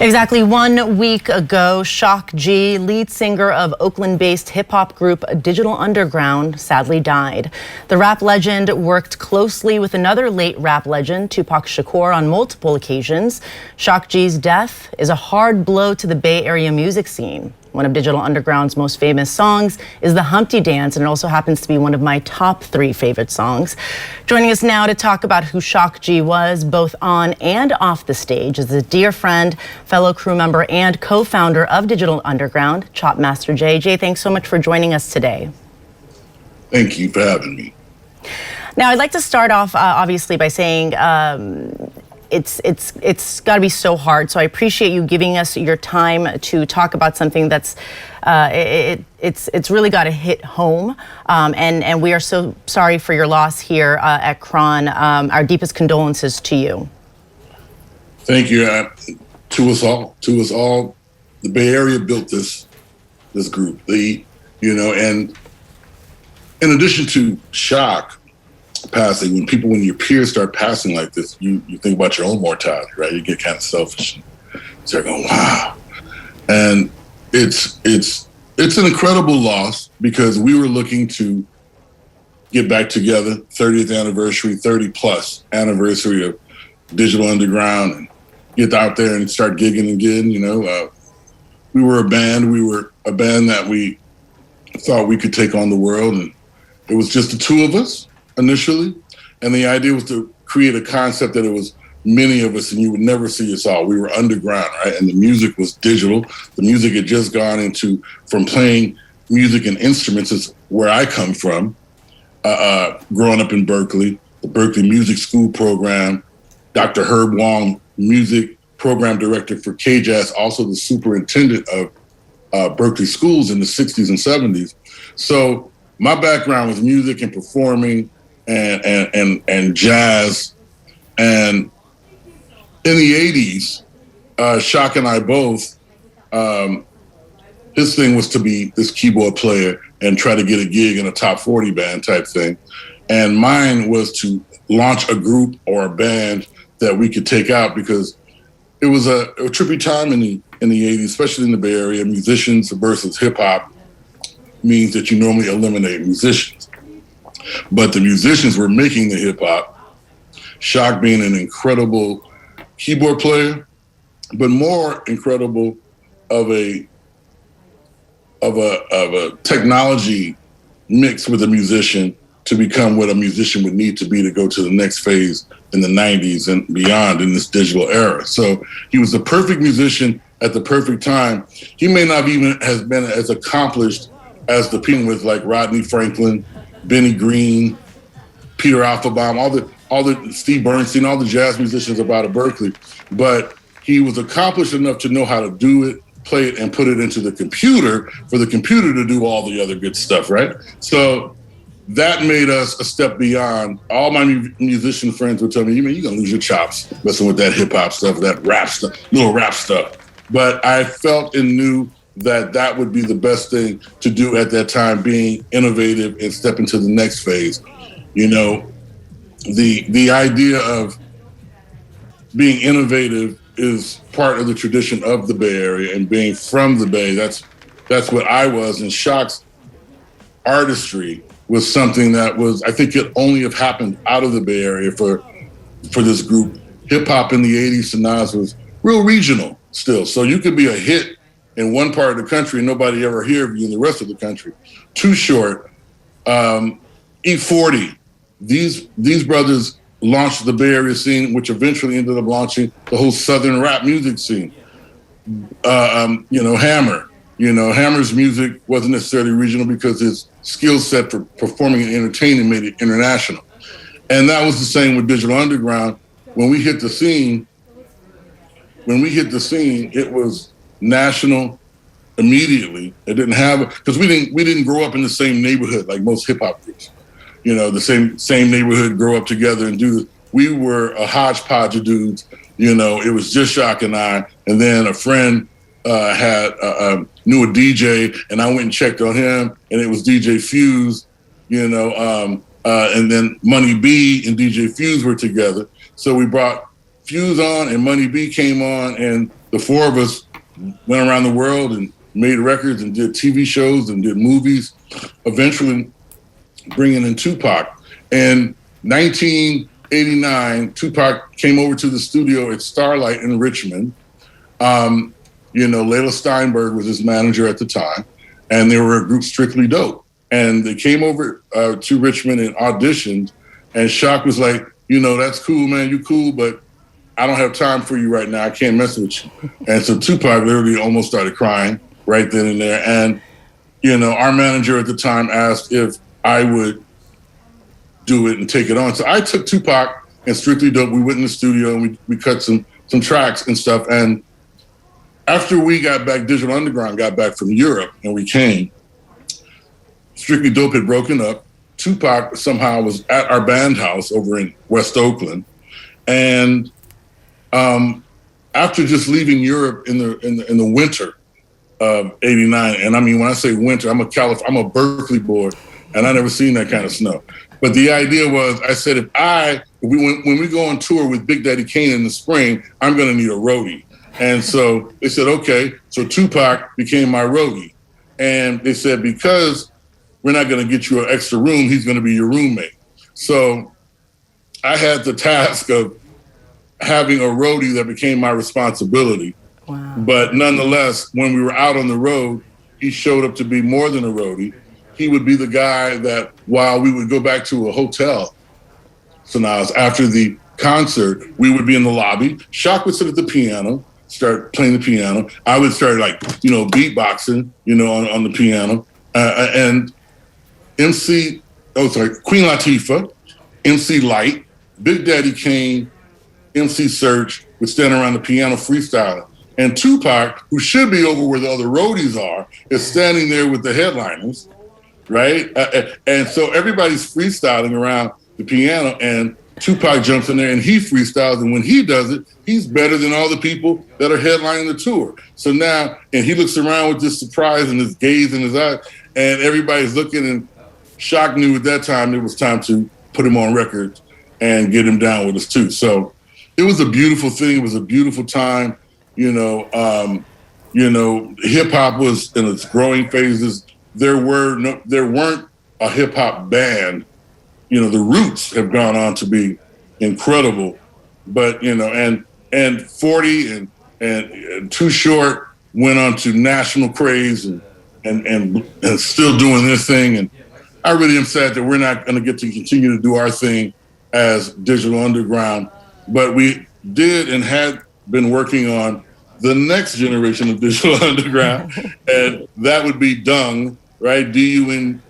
Exactly 1 week ago, Shock G, lead singer of Oakland-based hip-hop group Digital Underground, sadly died. The rap legend worked closely with another late rap legend, Tupac Shakur, on multiple occasions. Shock G's death is a hard blow to the Bay Area music scene. One of Digital Underground's most famous songs is the Humpty Dance, and it also happens to be one of my top 3 favorite songs. Joining us now to talk about who Shock G was, both on and off the stage, is a dear friend, fellow crew member, and co-founder of Digital Underground, Chopmaster J. Jay, thanks so much for joining us today. Thank you for having me. Now, I'd like to start off, obviously, by saying it's got to be so hard. So I appreciate you giving us your time to talk about something that's it's really got to hit home. And we are so sorry for your loss here at Cron. Our deepest condolences to you. Thank you. To us all. The Bay Area built this group. And in addition to shock passing, when your peers start passing like this, you think about your own mortality, right? You get kind of selfish. Start going, wow. And it's an incredible loss because we were looking to get back together, 30th anniversary, 30 plus anniversary of Digital Underground, and get out there and start gigging again. We were a band that we thought we could take on the world, and it was just the two of us initially, and the idea was to create a concept that it was many of us and you would never see us all. We were underground, right? And the music was digital. The music had just gone from playing music and instruments, is where I come from, growing up in Berkeley, the Berkeley Music School program, Dr. Herb Wong, music program director for KJAS, also the superintendent of Berkeley schools in the 60s and 70s. So my background was music and performing and jazz. And in the 80s, Shock and I both, his thing was to be this keyboard player and try to get a gig in a top 40 band type thing. And mine was to launch a group or a band that we could take out, because it was a trippy time in the 80s, especially in the Bay Area. Musicians versus hip hop means that you normally eliminate musicians. But the musicians were making the hip hop. Shock being an incredible keyboard player, but more incredible of a technology mixed with a musician to become what a musician would need to be to go to the next phase in the 90s and beyond in this digital era. So he was the perfect musician at the perfect time. He may not even have been as accomplished as the people with like Rodney Franklin, Benny Green, Peter Alphabom, all the Steve Bernstein, all the jazz musicians out of Berkeley. But he was accomplished enough to know how to do it, play it, and put it into the computer for the computer to do all the other good stuff, right? So that made us a step beyond. All my musician friends would tell me, you're gonna lose your chops messing with that hip hop stuff, that rap stuff, little rap stuff. But I felt and knew that would be the best thing to do at that time, being innovative and step into the next phase. The idea of being innovative is part of the tradition of the Bay Area, and being from the Bay, that's what I was. And Shock's artistry was something that was, I think it only have happened out of the Bay Area for this group. Hip hop in the 80s to Nas was real regional still. So you could be a hit in one part of the country and nobody ever hear of you in the rest of the country. Too Short, E40. These brothers launched the Bay Area scene, which eventually ended up launching the whole Southern rap music scene. Hammer. Hammer's music wasn't necessarily regional because his skill set for performing and entertaining made it international. And that was the same with Digital Underground. When we hit the scene, it was national immediately. It didn't have, because we didn't grow up in the same neighborhood like most hip hop groups. The same neighborhood, grow up together and do this. We were a hodgepodge of dudes. It was just Shock and I, and then a friend knew a DJ, and I went and checked on him, and it was DJ Fuse, and then Money B and DJ Fuse were together. So we brought Fuse on and Money B came on, and the four of us went around the world and made records and did TV shows and did movies, eventually bringing in Tupac. In 1989, Tupac came over to the studio at Starlight in Richmond. Layla Steinberg was his manager at the time, and they were a group Strictly Dope. And they came over to Richmond and auditioned, and Shock was like, that's cool, man, you cool, but I don't have time for you right now. I can't mess with you. And so Tupac literally almost started crying right then and there. And, our manager at the time asked if I would do it and take it on. So I took Tupac and Strictly Dope. We went in the studio and we cut some tracks and stuff. And after we got back, Digital Underground got back from Europe and we came, Strictly Dope had broken up. Tupac somehow was at our band house over in West Oakland. And after just leaving Europe in the winter of '89, and I mean when I say winter, I'm a Berkeley boy, and I never seen that kind of snow. But the idea was, I said, when we go on tour with Big Daddy Kane in the spring, I'm going to need a roadie. And so they said, okay. So Tupac became my roadie, and they said because we're not going to get you an extra room, he's going to be your roommate. So I had the task of having a roadie that became my responsibility. Wow. But nonetheless, when we were out on the road, he showed up to be more than a roadie. He would be the guy that while we would go back to a hotel, so now after the concert, we would be in the lobby. Shock would sit at the piano, start playing the piano. I would start beatboxing, on the piano. And Queen Latifah, MC Light, Big Daddy Kane, MC Search would stand around the piano freestyling. And Tupac, who should be over where the other roadies are, is standing there with the headliners, right? And so everybody's freestyling around the piano, and Tupac jumps in there and he freestyles. And when he does it, he's better than all the people that are headlining the tour. So now, and he looks around with this surprise and this gaze in his eye, and everybody's looking, and Shock knew at that time it was time to put him on record and get him down with us too. So it was a beautiful thing. It was a beautiful time. Hip hop was in its growing phases. There weren't a hip hop band. The Roots have gone on to be incredible, but and 40 and Too Short went on to national craze and still doing this thing. And I really am sad that we're not going to get to continue to do our thing as Digital Underground, but we did and had been working on the next generation of Digital Underground, and that would be Dung, right? D-U-N-G,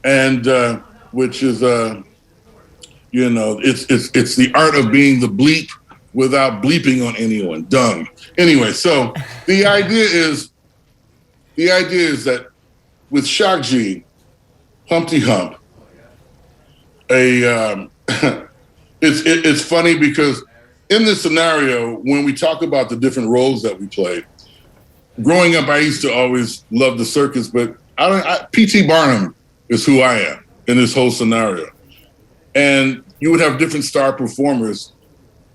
and which is it's the art of being the bleep without bleeping on anyone. Dung. Anyway, so the idea is that with Shock G, Humpty Hump, it's funny because in this scenario, when we talk about the different roles that we played, growing up, I used to always love the circus, but P.T. Barnum is who I am in this whole scenario. And you would have different star performers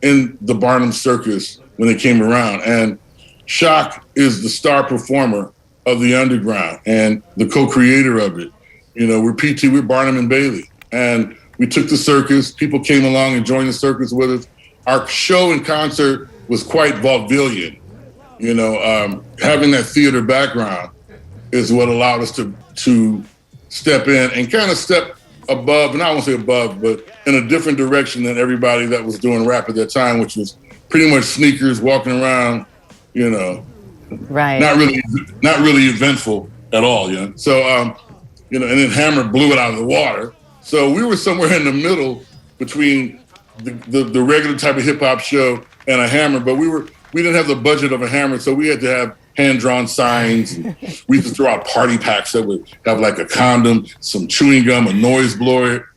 in the Barnum Circus when they came around. And Shock is the star performer of the Underground and the co-creator of it. We're Barnum and Bailey. And we took the circus. People came along and joined the circus with us. Our show and concert was quite vaudevillian. Having that theater background is what allowed us to step in and kind of step above, and I won't say above, but in a different direction than everybody that was doing rap at that time, which was pretty much sneakers, walking around, right? Not really eventful at all, So, and then Hammer blew it out of the water. So we were somewhere in the middle between the regular type of hip hop show and a Hammer, but we didn't have the budget of a Hammer, so we had to have hand-drawn signs. And we used to throw out party packs that would have like a condom, some chewing gum, a noise blower,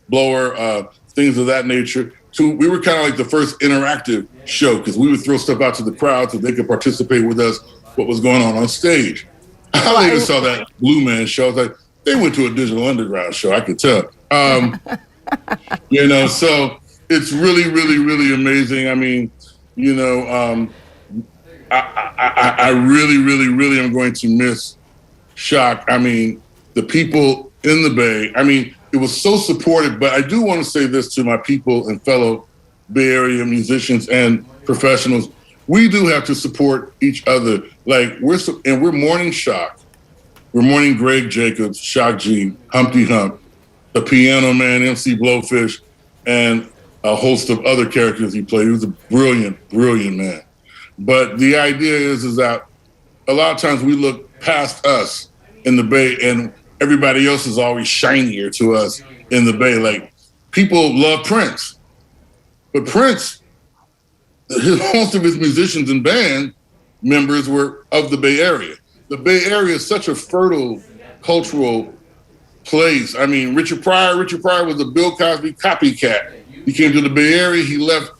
things of that nature. So we were kind of like the first interactive show because we would throw stuff out to the crowd so they could participate with us, what was going on stage. I later saw that Blue Man show. I was like, they went to a Digital Underground show, I could tell. So it's really, really, really amazing. I mean, you know, I really, really, really am going to miss Shock. I mean, the people in the Bay, I mean, it was so supportive, but I do want to say this to my people and fellow Bay Area musicians and professionals. We do have to support each other. Like we're mourning Shock. We're mourning Greg Jacobs, Shock G, Humpty Hump, the Piano Man, MC Blowfish, and a host of other characters he played. He was a brilliant, brilliant man. But the idea is that a lot of times we look past us in the Bay and everybody else is always shinier to us in the Bay. Like people love Prince, but Prince, most of his musicians and band members were of the Bay Area. The Bay Area is such a fertile cultural place. I mean, Richard Pryor was a Bill Cosby copycat. He came to the Bay Area, he left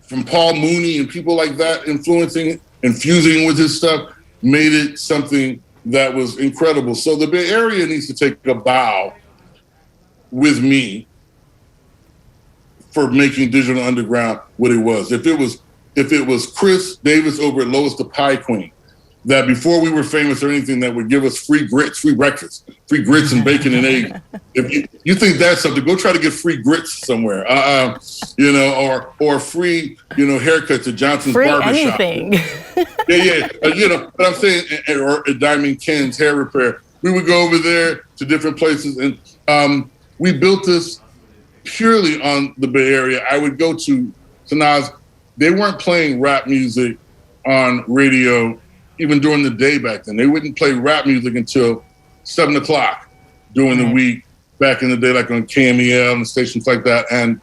from Paul Mooney and people like that influencing and fusing with his stuff, made it something that was incredible. So the Bay Area needs to take a bow with me for making Digital Underground what it was. If it was Chris Davis over at Lois the Pie Queen, that before we were famous or anything, that would give us free grits, free breakfast, free grits and bacon and eggs. If you think that's something, go try to get free grits somewhere, you know, or free, you know, haircuts at Johnson's free Barbershop. Anything. Yeah, you know, but I'm saying, or at Diamond Ken's Hair Repair. We would go over there to different places, and we built this purely on the Bay Area. I would go to Sanaz. They weren't playing rap music on radio even during the day back then. They wouldn't play rap music until 7 o'clock during the week back in the day, like on KMEL and stations like that. And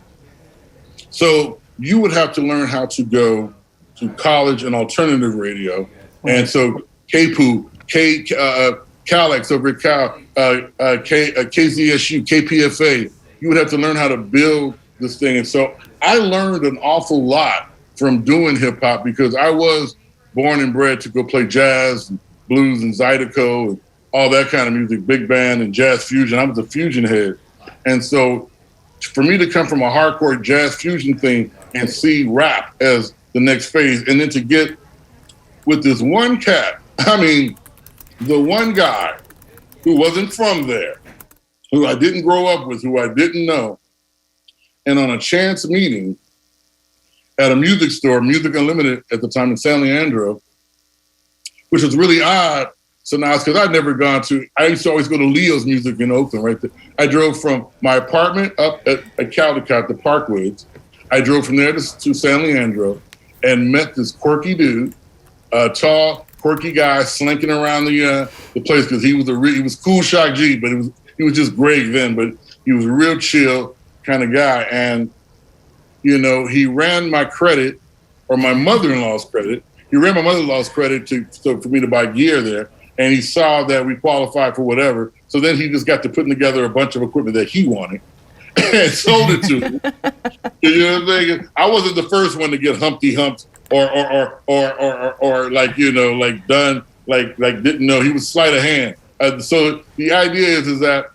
so you would have to learn how to go to college and alternative radio. And so KPOO, Calex over at Cal, KZSU, KPFA, you would have to learn how to build this thing. And so I learned an awful lot from doing hip hop because I was born and bred to go play jazz and blues and Zydeco and all that kind of music, big band and jazz fusion. I was a fusion head. And so for me to come from a hardcore jazz fusion thing and see rap as the next phase, and then to get with this one cat, I mean, the one guy who wasn't from there, who I didn't grow up with, who I didn't know, and on a chance meeting at a music store, Music Unlimited at the time in San Leandro, which was really odd. So now it's because I'd never gone to, I used to always go to Leo's Music in Oakland, right there. I drove from my apartment up at Caldecott, the Parkways. I drove from there to San Leandro and met this quirky dude, a tall, quirky guy slinking around the place because he was cool Shock G, but he was just Greg then, but he was a real chill kind of guy. And you know, he ran my credit, or my mother-in-law's credit. He ran my mother-in-law's credit for me to buy gear there. And he saw that we qualified for whatever. So then he just got to putting together a bunch of equipment that he wanted and sold it to me. You know what I'm saying? I wasn't the first one to get Humpty Humped or like, you know, like done, like didn't know. He was sleight of hand. So the idea is that,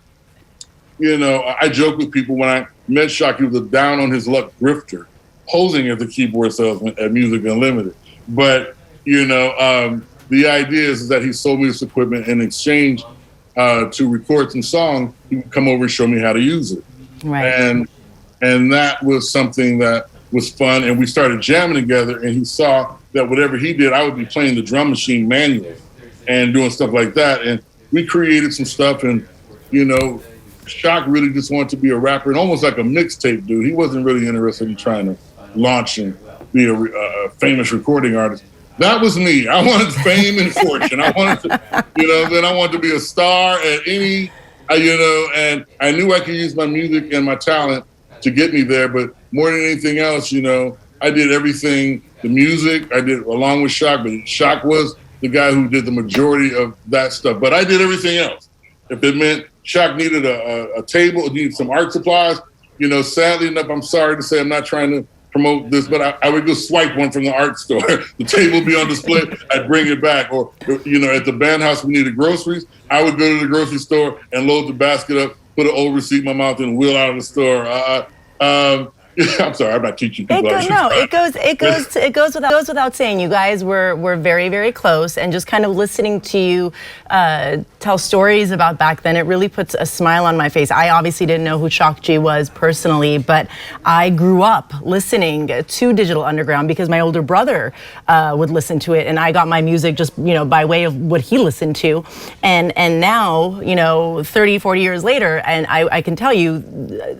you know, I joke with people when I met Shock, he was a down on his luck grifter, posing as a keyboard salesman at Music Unlimited. But, you know, the idea is that he sold me this equipment in exchange to record some songs. He would come over and show me how to use it. Right. And that was something that was fun. And we started jamming together, and he saw that whatever he did, I would be playing the drum machine manually and doing stuff like that. And we created some stuff, and, you know, Shock really just wanted to be a rapper and almost like a mixtape dude. He wasn't really interested in trying to launch and be a famous recording artist. That was me. I wanted fame and fortune. I wanted to, you know, then I wanted to be a star at any, you know, and I knew I could use my music and my talent to get me there. But more than anything else, you know, I did everything, the music I did along with Shock, but Shock was the guy who did the majority of that stuff. But I did everything else. If it meant Shock needed a table, needed some art supplies, you know, sadly enough, I'm sorry to say I'm not trying to promote this, but I would go swipe one from the art store. The table would be on display, I'd bring it back. Or, you know, at the band house, we needed groceries. I would go to the grocery store and load the basket up, put an old receipt in my mouth and wheel out of the store. I'm sorry, I'm not teaching people. It goes without saying. You guys were very, very close, and just kind of listening to you tell stories about back then, it really puts a smile on my face. I obviously didn't know who Shock G was personally, but I grew up listening to Digital Underground because my older brother would listen to it, and I got my music just, you know, by way of what he listened to. And now, you know, 30, 40 years later, and I can tell you,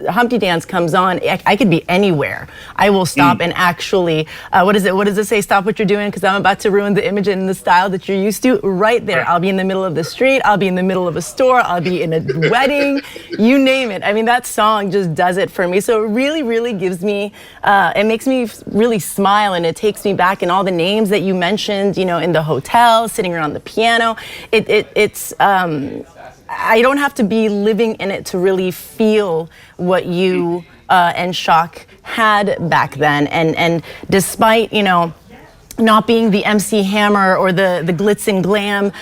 Humpty Dance comes on, I could be anywhere. I will stop and actually, what does it say? Stop what you're doing because I'm about to ruin the image and the style that you're used to. Right there. I'll be in the middle of the street. I'll be in the middle of a store. I'll be in a wedding. You name it. I mean, that song just does it for me. So it really, really gives me, it makes me really smile, and it takes me back, and all the names that you mentioned, you know, in the hotel, sitting around the piano. It's I don't have to be living in it to really feel what you and Shock had back then. And despite, you know, not being the MC Hammer or the glitz and glam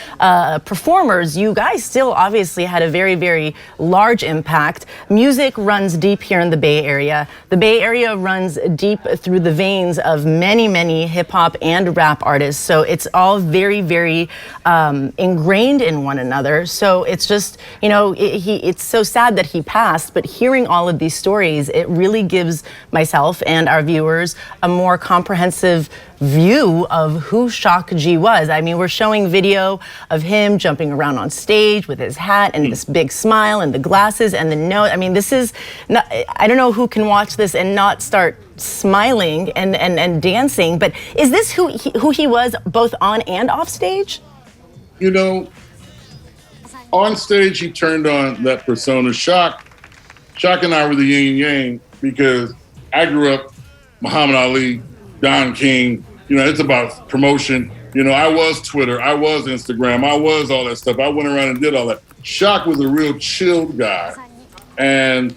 performers, you guys still obviously had a very, very large impact. Music runs deep here in the Bay Area. The Bay Area runs deep through the veins of many, many hip hop and rap artists. So it's all very, very ingrained in one another. So it's just, you know, it's so sad that he passed, but hearing all of these stories, it really gives myself and our viewers a more comprehensive view of who Shock G was. I mean, we're showing video of him jumping around on stage with his hat and this big smile and the glasses and the nose. I mean, this is not, I don't know who can watch this and not start smiling and dancing, but is this who he was both on and off stage? You know, on stage, he turned on that persona. Shock and I were the yin and yang because I grew up Muhammad Ali, Don King. You know, it's about promotion. You know, I was Twitter, I was Instagram, I was all that stuff. I went around and did all that. Shock was a real chilled guy. And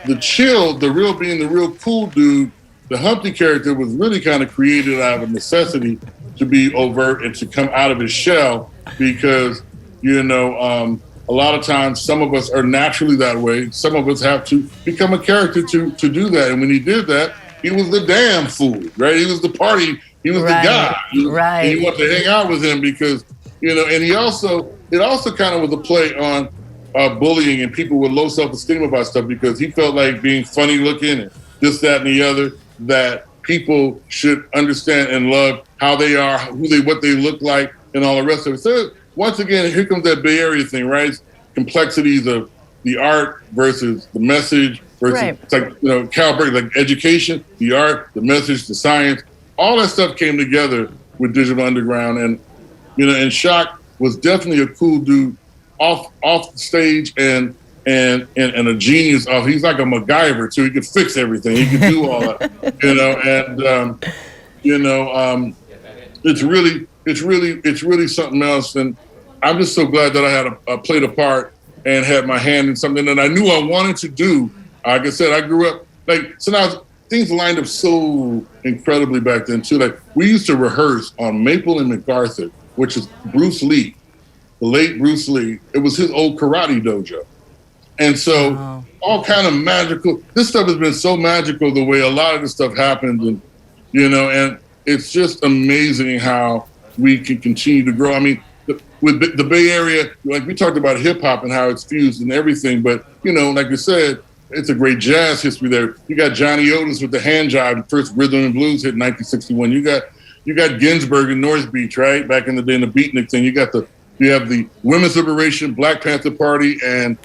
the real being the real cool dude, the Humpty character was really kind of created out of necessity to be overt and to come out of his shell because, you know, a lot of times some of us are naturally that way. Some of us have to become a character to do that. And when he did that, he was the damn fool, right? He was the party. He was the guy. And you want to hang out with him because, you know, and it also kind of was a play on bullying and people with low self-esteem about stuff because he felt like being funny looking and this, that, and the other, that people should understand and love how they are, what they look like, and all the rest of it. So once again, here comes that Bay Area thing, right? Complexities of the art versus the message versus it's like, you know, calibrate, like education, the art, the message, the science, all that stuff came together with Digital Underground. And, you know, and Shock was definitely a cool dude off the stage and a genius. He's like a MacGyver too. He could fix everything. He could do all that, you know. And it's really something else. And I'm just so glad that I had played a part and had my hand in something that I knew I wanted to do. Like I said, I grew up so now things lined up so incredibly back then too. Like we used to rehearse on Maple and MacArthur, which is Bruce Lee, the late Bruce Lee. It was his old karate dojo. And so all kind of magical, this stuff has been so magical the way a lot of this stuff happened. And, you know, and it's just amazing how we can continue to grow. I mean, with the Bay Area, like we talked about hip hop and how it's fused and everything, but, you know, like you said, it's a great jazz history there. You got Johnny Otis with the hand jive, the first rhythm and blues hit in 1961. You got Ginsberg in North Beach, right? Back in the day in the beatnik thing. You have the Women's Liberation, Black Panther Party, and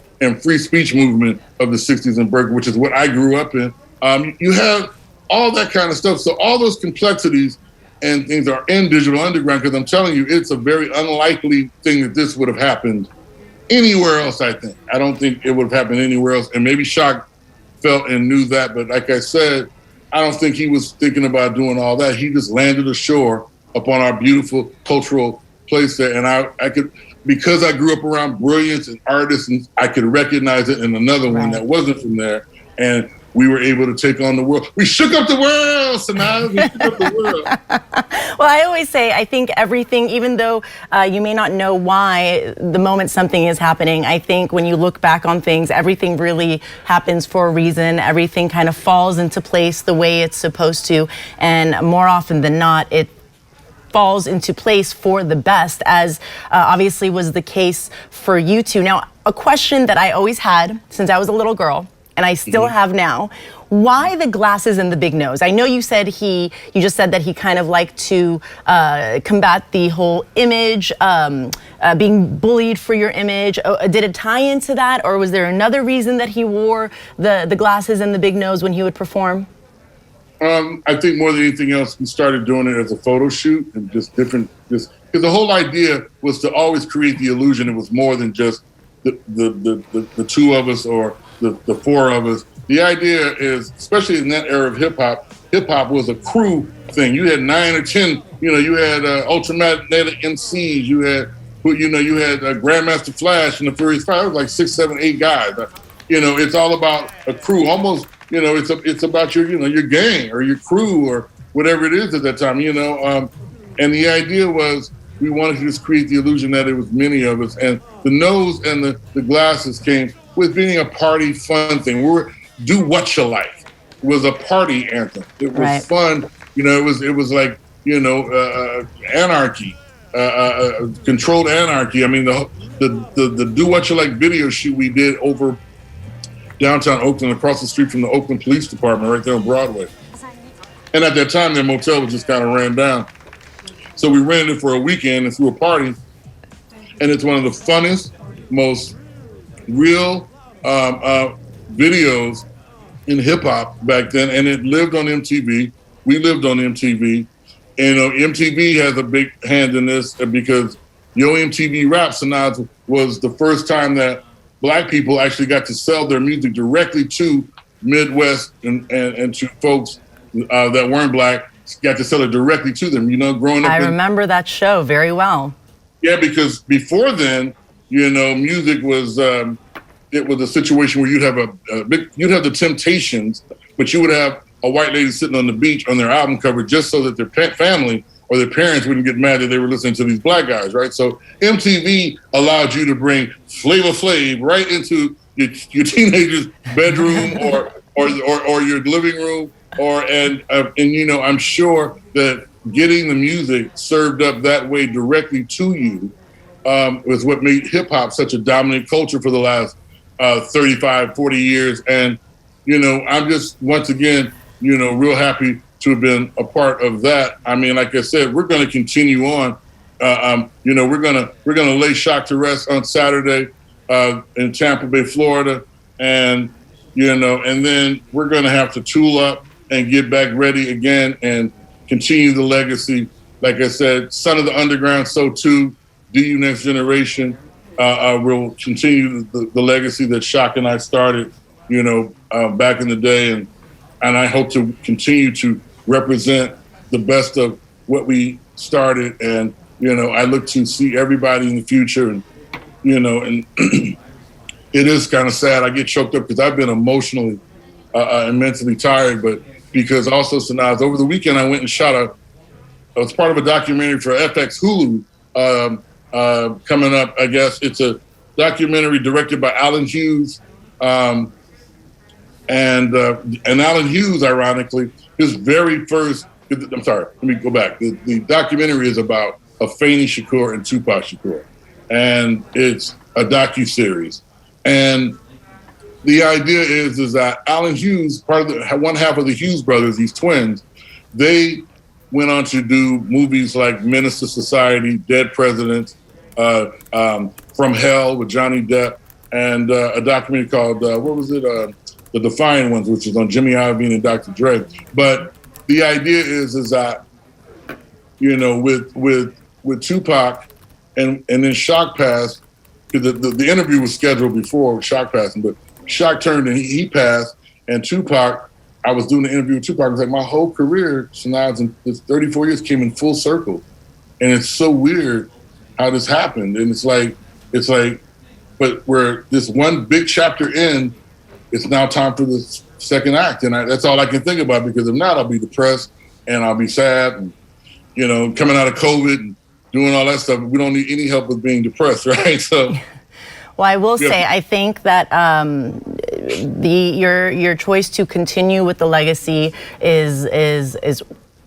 free speech movement of the 60s in Berkeley, which is what I grew up in. You have all that kind of stuff. So all those complexities and things are in Digital Underground, because I'm telling you, it's a very unlikely thing that this would have happened anywhere else, I think. I don't think it would have happened anywhere else. And maybe Shock felt and knew that. But like I said, I don't think he was thinking about doing all that. He just landed ashore upon our beautiful cultural place there. And I could, because I grew up around brilliance and artists, and I could recognize it in another one that wasn't from there. And we were able to take on the world. We shook up the world, Sanaa. We shook up the world. Well, I always say, I think everything, even though you may not know why the moment something is happening, I think when you look back on things, everything really happens for a reason. Everything kind of falls into place the way it's supposed to. And more often than not, it falls into place for the best, as obviously was the case for you two. Now, a question that I always had since I was a little girl, and I still have now, why the glasses and the big nose? I know you said you just said that he kind of liked to combat the whole image, being bullied for your image. Did it tie into that, or was there another reason that he wore the glasses and the big nose when he would perform? I think more than anything else, we started doing it as a photo shoot and just because the whole idea was to always create the illusion it was more than just the two of us or the four of us. The idea is, especially in that era of hip hop was a crew thing. You had 9 or 10, you had ultramagnetic MCs, you had Grandmaster Flash and the Furious Five. It was like 6, 7, 8 guys. It's all about a crew, almost. It's about your gang or your crew or whatever it is at that time. And the idea was we wanted to just create the illusion that it was many of us. And the nose and the glasses came with being a party fun thing. Do what you like. It was a party anthem. It was fun. It was like anarchy, controlled anarchy. I mean, the do what you like video shoot we did over downtown Oakland, across the street from the Oakland Police Department, right there on Broadway. And at that time, their motel was just kind of ran down. So we rented it for a weekend and threw a party. And it's one of the funnest, most real videos in hip hop back then. And it lived on MTV. We lived on MTV. And MTV has a big hand in this because Yo MTV Rap Sanaa was the first time that Black people actually got to sell their music directly to Midwest and to folks that weren't Black, got to sell it directly to them. Growing up. I remember that show very well. Yeah, because before then, music was it was a situation where you'd have you'd have the Temptations, but you would have a white lady sitting on the beach on their album cover just so that their family or their parents wouldn't get mad that they were listening to these Black guys, right? So MTV allowed you to bring Flavor Flav right into your teenager's bedroom or your living room, and I'm sure that getting the music served up that way directly to you was what made hip hop such a dominant culture for the last 35, 40 years. And I'm just once again real happy to have been a part of that. I mean, like I said, we're going to continue on. We're gonna lay Shock to rest on Saturday in Tampa Bay, Florida, and then we're going to have to tool up and get back ready again and continue the legacy. Like I said, Son of the Underground, so too. DU Next Generation will continue the legacy that Shock and I started, back in the day, and I hope to continue to represent the best of what we started. And, I look to see everybody in the future, and, and it is kind of sad. I get choked up because I've been emotionally and mentally tired, but because also, Sanaz, over the weekend, I went and shot I was part of a documentary for FX Hulu coming up, I guess. It's a documentary directed by Alan Hughes. And Alan Hughes, ironically, his very first, I'm sorry, let me go back. The documentary is about Afeni Shakur and Tupac Shakur. And it's a docuseries. And the idea is that Alan Hughes, part of one half of the Hughes brothers, these twins, they went on to do movies like Menace to Society, Dead Presidents, From Hell with Johnny Depp, and a documentary called, The Defiant Ones, which is on Jimmy Iovine and Dr. Dre. But the idea is that, with Tupac and then Shock passed, the interview was scheduled before Shock passing, but Shock turned and he passed, and Tupac, I was doing the interview with Tupac, I was like, my whole career, Sanaz, in this 34 years came in full circle. And it's so weird how this happened. And it's like, but we're this one big chapter in, it's now time for this second act, and that's all I can think about, because if not, I'll be depressed and I'll be sad, and coming out of COVID and doing all that stuff. We don't need any help with being depressed, right? So. Well, I will say, I think that your choice to continue with the legacy is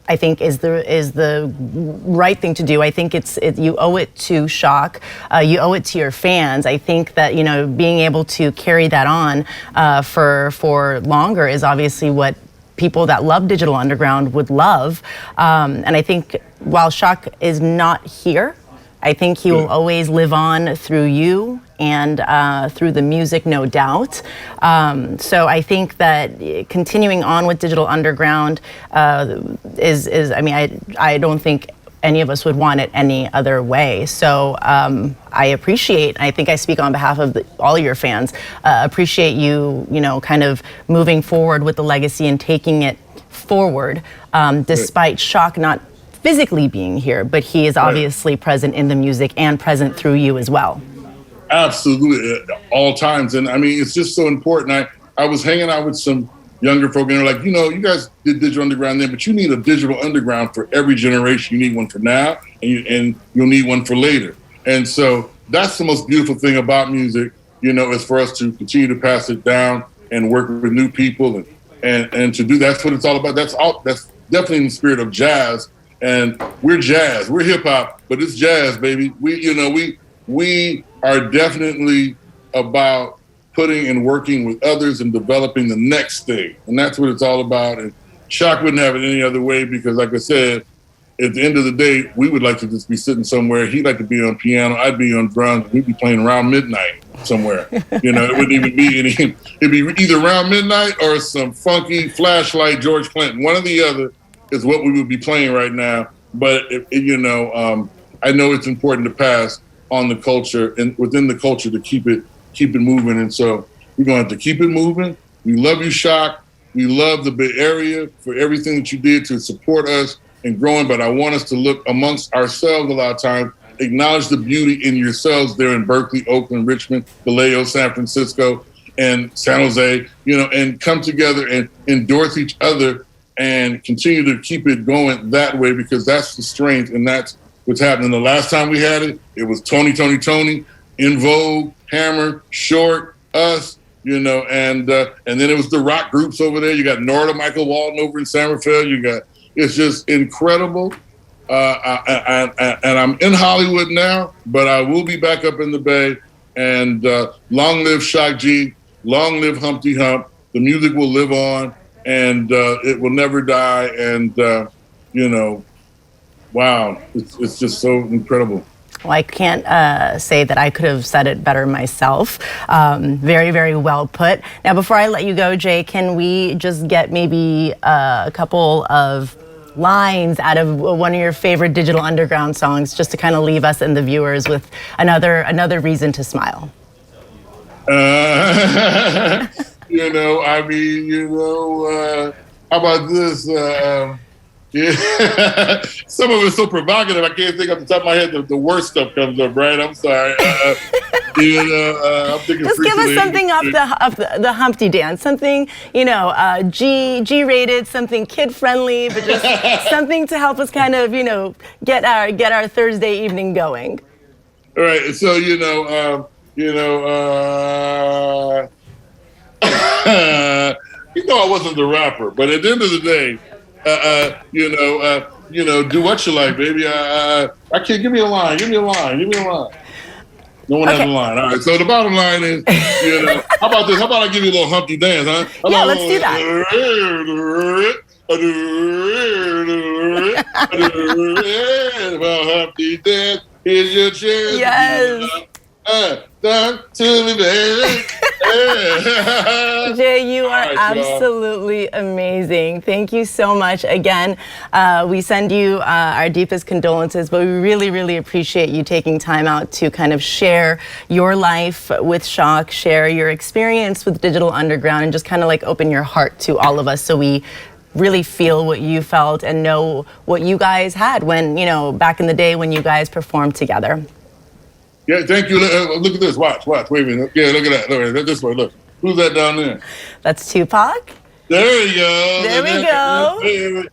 I think is the right thing to do. I think you owe it to Shock, you owe it to your fans. I think that being able to carry that on for longer is obviously what people that love Digital Underground would love. And I think while Shock is not here, I think he will always live on through you and through the music, no doubt. So I think that continuing on with Digital Underground is I don't think any of us would want it any other way. So I appreciate, I think I speak on behalf of all your fans, appreciate you, kind of moving forward with the legacy and taking it forward, despite Shock not physically being here, but he is obviously present in the music and present through you as well. Absolutely, at all times. And I mean, it's just so important. I was hanging out with some younger folk, and they're like, you guys did Digital Underground then, but you need a Digital Underground for every generation. You need one for now, and you'll need one for later. And so that's the most beautiful thing about music, is for us to continue to pass it down and work with new people and to do, that's what it's all about. That's definitely in the spirit of jazz. And we're jazz, we're hip hop, but it's jazz, baby. We are definitely about putting and working with others and developing the next thing. And that's what it's all about. And Shock wouldn't have it any other way, because like I said, at the end of the day, we would like to just be sitting somewhere. He'd like to be on piano, I'd be on drums. We'd be playing around midnight somewhere. It wouldn't even be it'd be either around midnight or some funky flashlight George Clinton. One or the other is what we would be playing right now. But I know it's important to pass on the culture and within the culture to keep it moving. And so we're going to have to keep it moving. We love you, Shock. We love the Bay Area for everything that you did to support us and growing. But I want us to look amongst ourselves a lot of times, acknowledge the beauty in yourselves there in Berkeley, Oakland, Richmond, Vallejo, San Francisco, and San Jose, and come together and endorse each other and continue to keep it going that way, because that's the strength and that's what's happening. The last time we had it, it was Tony, In Vogue, Hammer, Short, us, and then it was the rock groups over there. You got Norda, Michael Walton over in San Rafael. It's just incredible. And I'm in Hollywood now, but I will be back up in the Bay. And long live Shock G, long live Humpty Hump. The music will live on, and it will never die. And wow, it's just so incredible. Well, I can't say that I could have said it better myself. Very, very well put. Now, before I let you go, Jay, can we just get maybe a couple of lines out of one of your favorite Digital Underground songs, just to kind of leave us and the viewers with another reason to smile? How about this? Yeah, some of it's so provocative. I can't think off the top of my head. The worst stuff comes up, right? I'm sorry. I'm thinking. Just give us something off the Humpty Dance. Something, G-rated, something kid friendly, but just something to help us kind of, get our Thursday evening going. All right. So I wasn't the rapper, but at the end of the day. Do what you like, baby. I can't. Give me a line. No one has a line. All right. So the bottom line is, how about this? How about I give you a little Humpty dance, huh? Yeah, let's do that. Humpty dance. Here's your chance. Yes. Down to me, baby. Jay, you are absolutely amazing. Thank you so much. Again, we send you our deepest condolences, but we really, really appreciate you taking time out to kind of share your life with Shock, share your experience with Digital Underground, and just kind of like open your heart to all of us so we really feel what you felt and know what you guys had when, back in the day when you guys performed together. Yeah, thank you. Look at this. Watch. Wait a minute. Yeah, look at that. Look at this way. Look. Who's that down there? That's Tupac. There you go. There we go.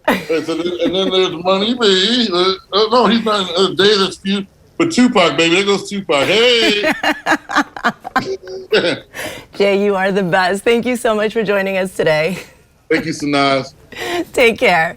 And then there's Money B. No, he's not Day that's few. But Tupac, baby, there goes Tupac. Hey. Jay, you are the best. Thank you so much for joining us today. Thank you, Sanaz. Take care.